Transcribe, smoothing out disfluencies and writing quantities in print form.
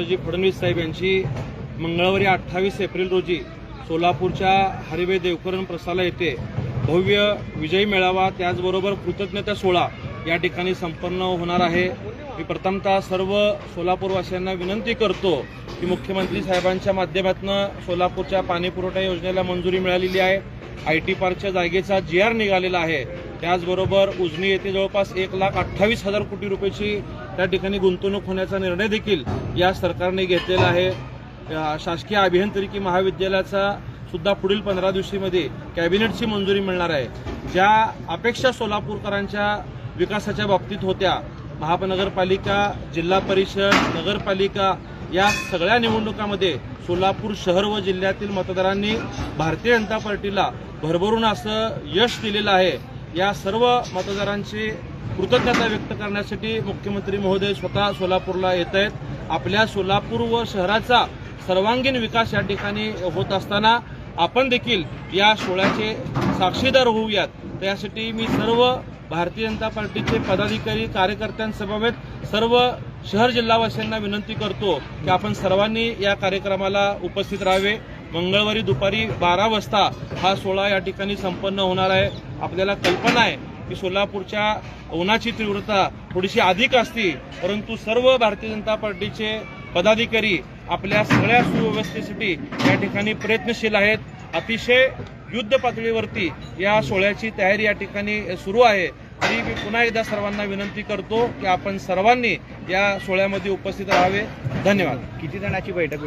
देवेंद्रजी फडणवीस साहेब यांची मंगळवारी 28 एप्रिल रोजी सोलापूरच्या हरिभाई देवकरण प्रसाला येथे भव्य विजयी मेळावा त्याचबरोबर कृतज्ञता सोहळा या ठिकाणी संपन्न होणार आहे। मी प्रथमतः सर्व सोलापूरवासियांना विनंती करतो की मुख्यमंत्री साहेबांच्या माध्यमातून सोलापूरच्या पाणी पुरवठा योजनेला मंजुरी मिळालेली आहे। IT पार्कच्या जागेचा GR निघालेला आहे। त्याचबरोबर उजनी येथे जवळपास 1,28,000 कोटी रुपयाची त्या ठिकाणी गुंतवणूक होण्याचा निर्णय देखील या सरकारने घेतलेला आहे। शासकीय अभियांत्रिकी महाविद्यालयाचा सुद्धा पुढील 15 दिवसांमध्ये कॅबिनेटची मंजुरी मिळणार आहे। ज्या अपेक्षा सोलापूरकरांच्या विकासाच्या बाबतीत होत्या, महानगरपालिका, जिल्हा परिषद, नगरपालिका या सगळ्या निवडणुकांमध्ये सोलापूर शहर व जिल्ह्यातील मतदारांनी भारतीय जनता पार्टीला भरभरून असं यश दिलेलं आहे। या सर्व मतदारांची कृतज्ञता व्यक्त करण्यासाठी मुख्यमंत्री महोदय स्वतः सोलापूरला येत आहेत। आपल्या सोलापूर व शहराचा सर्वांगीण विकास या ठिकाणी होत असताना आपण देखील या सोहळ्याचे साक्षीदार होऊयात। त्यासाठी मी सर्व भारतीय जनता पार्टीचे पदाधिकारी, कार्यकर्त्यांसमवेत सर्व शहर जिल्हावासियांना विनंती करतो की आपण सर्वांनी या कार्यक्रमाला उपस्थित राहावे। मंगळवारी दुपारी 12 वाजता हा सोहळा या ठिकाणी संपन्न होणार आहे। आपल्याला कल्पना आहे की सोलापूरच्या उन्हाची तीव्रता थोडीशी अधिक असते, परंतु सर्व भारतीय जनता पार्टीचे पदाधिकारी आपल्या सगळ्या सुव्यवस्थेसाठी या ठिकाणी प्रयत्नशील आहेत। अतिशय युद्ध पातळीवरती या सोहळ्याची तयारी या ठिकाणी सुरू आहे। तरी मी पुन्हा एकदा सर्वांना विनंती करतो की आपण सर्वांनी या सोहळ्यामध्ये उपस्थित राहावे। धन्यवाद। किती जणांची बैठक